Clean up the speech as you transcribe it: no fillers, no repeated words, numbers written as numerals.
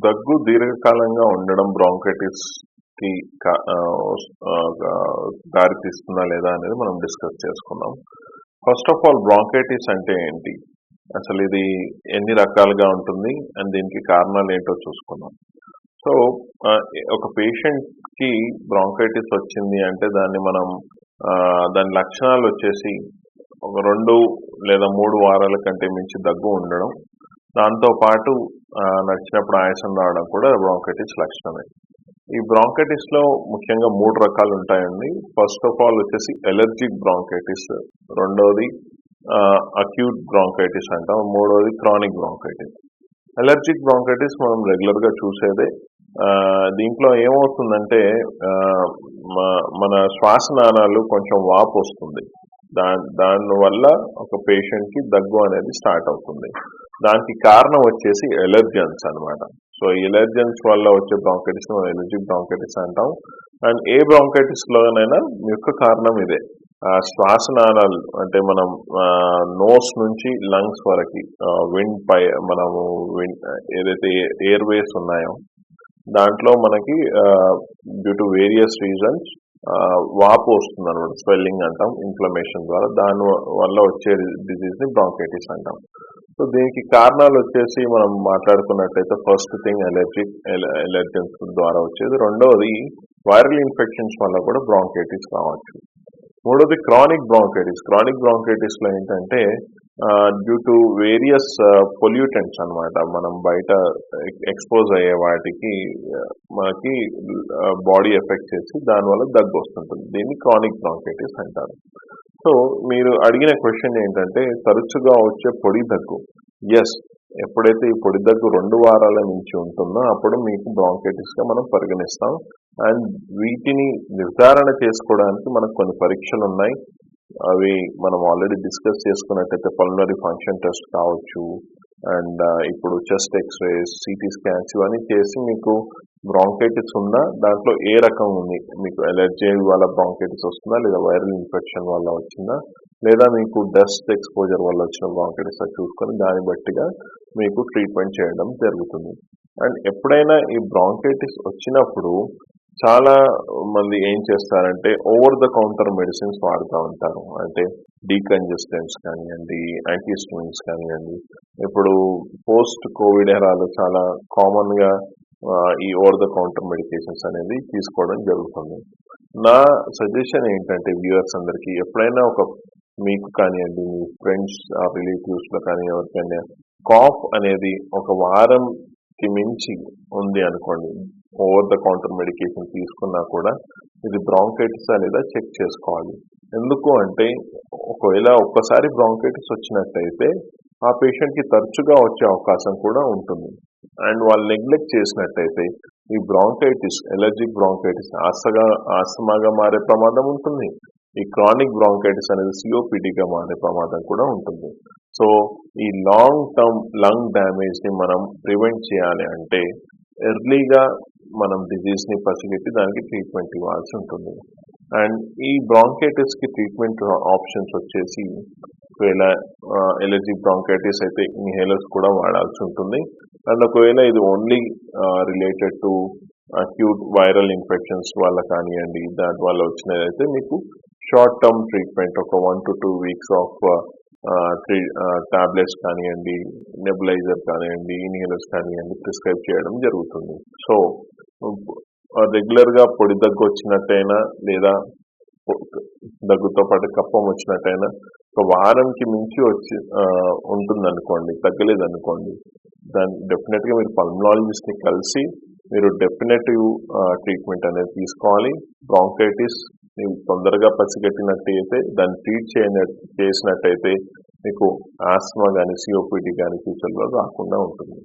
దగ్గు దీర్ఘకాలంగా ఉండడం బ్రాంకైటిస్‌కి కా దారితీస్తుందా లేదా అనేది మనం డిస్కస్ చేసుకుందాం. ఫస్ట్ ఆఫ్ ఆల్ బ్రాంకైటిస్ అంటే ఏంటి? అసలు ఇది ఎన్ని రకాలుగా ఉంటుంది? అండ్ దీనికి కారణాలు ఏంటో చూసుకుందాం. సో, ఒక పేషెంట్‌కి బ్రాంకైటిస్ వచ్చింది అంటే దాని లక్షణాలు వచ్చేసి ఒక 2 లేదా 3 వారాల కంటే మించి దగ్గు ఉండడం. దాంతో పాటు నడిచినప్పుడు ఆయాసం రావడం కూడా బ్రాంకైటిస్ లక్షణమే. ఈ బ్రాంకైటిస్‌లో ముఖ్యంగా 3 రకాలు ఉంటాయండి. ఫస్ట్ ఆఫ్ ఆల్ వచ్చేసి ఎలర్జిక్ బ్రాంకైటిస్, రెండోది అక్యూట్ బ్రాంకైటిస్ అంటాం, మూడోది క్రానిక్ బ్రాంకైటిస్. ఎలర్జిక్ బ్రాంకైటిస్ మనం రెగ్యులర్‌గా చూసేదే. దీంట్లో ఏమవుతుందంటే మన శ్వాసనాళాలు కొంచెం వాపు వస్తుంది. దానివల్ల ఒక పేషెంట్‌కి దగ్గు అనేది స్టార్ట్ అవుతుంది. దానికి కారణం వచ్చేసి ఎలర్జెన్స్ అన్నమాట. సో ఎలర్జెన్స్ వల్ల వచ్చే బ్రాంకైటిస్ మనం ఎలర్జిక్ బ్రాంకైటిస్ అంటాం. అండ్ ఏ బ్రాంకైటిస్‌లోనైనా ముఖ్య కారణం ఇదే. శ్వాసనాళాలు అంటే మనం నోస్ నుంచి లంగ్స్ వరకు ఏదైతే ఎయిర్ వేస్ ఉన్నాయో దాంట్లో మనకి డ్యూ టు వేరియస్ రీజన్స్ వాపు వస్తుంది అనమాట. స్వెల్లింగ్ అంటాం, ఇన్ఫ్లమేషన్ ద్వారా. దాని వల్ల వచ్చే డిజీజ్ని బ్రాంకైటిస్ అంటాం. సో దీనికి కారణాలు వచ్చేసి మనం మాట్లాడుకున్నట్టయితే ఫస్ట్ థింగ్ ఎలర్జెన్స్ ద్వారా వచ్చేది. రెండవది వైరల్ ఇన్ఫెక్షన్స్ వల్ల కూడా బ్రాంకైటిస్ రావచ్చు. మూడోది క్రానిక్ బ్రాంకైటిస్. క్రానిక్ బ్రాంకైటిస్లో ఏంటంటే డ్యూ టు వేరియస్ పొల్యూటెంట్స్ అనమాట. మనం బయట ఎక్స్పోజ్ అయ్యే వాటికి మనకి బాడీ ఎఫెక్ట్ చేసి దానివల్ల దగ్గు వస్తుంటుంది. దీన్ని క్రానిక్ బ్రాంకైటిస్ అంటారు. సో మీరు అడిగిన క్వశ్చన్ ఏంటంటే తరచుగా వచ్చే పొడి దగ్గు. ఎస్, ఎప్పుడైతే ఈ పొడి దగ్గు 2 వారాల నుంచి ఉంటుందో అప్పుడు మీకు బ్రాంకైటిస్గా మనం పరిగణిస్తాం. అండ్ వీటిని నిర్ధారణ చేసుకోవడానికి మనకు కొన్ని పరీక్షలు ఉన్నాయి. అవి మనం ఆల్రెడీ డిస్కస్ చేసుకున్నట్టయితే పల్మనరీ ఫంక్షన్ టెస్ట్ కావచ్చు, అండ్ ఇప్పుడు చెస్ట్ ఎక్స్రేస్, సిటీ స్కాన్స్ ఇవన్నీ చేసి మీకు బ్రాంకైటిస్ ఉందా, దాంట్లో ఏ రకం ఉంది, మీకు ఎలర్జీ వల్ల బ్రాంకైటిస్ వస్తుందా, లేదా వైరల్ ఇన్ఫెక్షన్ వల్ల వచ్చిందా, లేదా మీకు డస్ట్ ఎక్స్పోజర్ వల్ల వచ్చిన బ్రాంకైటిస్ చూసుకొని దాన్ని బట్టిగా మీకు ట్రీట్మెంట్ చేయడం జరుగుతుంది. అండ్ ఎప్పుడైనా ఈ బ్రాంకైటిస్ వచ్చినప్పుడు చాలా మంది ఏం చేస్తారంటే ఓవర్ ద కౌంటర్ మెడిసిన్స్ వాడుతూ ఉంటారు. అంటే డీకంజెస్టెంట్స్ కానివ్వండి, యాంటీస్టమిన్స్ కానివ్వండి. ఇప్పుడు పోస్ట్ కోవిడ్ ఎరాలో చాలా కామన్గా ఈ ఓవర్ ద కౌంటర్ మెడికేషన్స్ అనేది తీసుకోవడం జరుగుతుంది. నా సజెషన్ ఏంటంటే వ్యూవర్స్ అందరికీ, ఎప్పుడైనా మీకు కానివ్వండి, మీ ఫ్రెండ్స్ రిలేటివ్స్లో కానీ ఎవరికైనా కాఫ్ అనేది ఒక వారంకి మించి ఉంది అనుకోండి, ఓవర్ ద కౌంటర్ మెడికేషన్ తీసుకున్నా కూడా ఇది బ్రాంకైటిస్ లేదా చెక్ చేసుకోవాలి. ఎందుకు అంటే ఒకవేళ ఒక్కసారి బ్రాంకైటిస్ వచ్చినట్టయితే ఆ పేషెంట్కి తరచుగా వచ్చే అవకాశం కూడా ఉంటుంది. అండ్ వాళ్ళు నెగ్లెక్ట్ చేసినట్టయితే ఈ బ్రాంకైటిస్, ఎలర్జిక్ బ్రాంకైటిస్ ఆస్తమాగా మారే ప్రమాదం ఉంటుంది. ఈ క్రానిక్ బ్రాంకైటిస్ అనేది సిఓపిడిగా మారే ప్రమాదం కూడా ఉంటుంది. సో ఈ లాంగ్ టర్మ్ లంగ్ డ్యామేజ్ని మనం ప్రివెంట్ చేయాలి అంటే ఎర్లీగా మనం డిజీజ్ని పసిగట్టి దానికి ట్రీట్మెంట్ ఇవ్వాల్సి ఉంటుంది. అండ్ ఈ బ్రాంకైటిస్కి ట్రీట్మెంట్ ఆప్షన్స్ వచ్చేసి ఒకవేళ ఎలర్జిక్ బ్రాంకైటిస్ అయితే ఇన్హేలర్స్ కూడా వాడాల్సి ఉంటుంది. అండ్ ఒకవేళ ఇది only related to acute viral infections వల్ల కానివ్వండి, దాని వల్ల వచ్చినదైతే మీకు షార్ట్ టర్మ్ ట్రీట్మెంట్ ఒక 1 to 2 weeks ఆఫ్ టాబ్లెట్స్ కానివ్వండి, నెబులైజర్ కానివ్వండి, ఇన్హేలర్స్ కానివ్వండి ప్రిస్క్రైబ్ చేయడం జరుగుతుంది. సో రెగ్యులర్గా పొడి దగ్గు వచ్చినట్టయినా లేదా దగ్గుతో పాటు కఫం వచ్చినట్టయినా ఒక వారంకి మించి ఉంటుందనుకోండి, తగ్గలేదనుకోండి, దాన్ని డెఫినెట్గా మీరు పల్మనాలజిస్ట్ని కలిసి మీరు డెఫినెటివ్ ట్రీట్మెంట్ అనేది తీసుకోవాలి. బ్రాంకైటిస్ మీరు తొందరగా పసిగట్టినట్టయితే, దాన్ని ట్రీట్ చేసినట్టయితే మీకు ఆస్మా కానీ సిఓపిడి కానీ ఫ్యూచర్లో రాకుండా ఉంటుంది.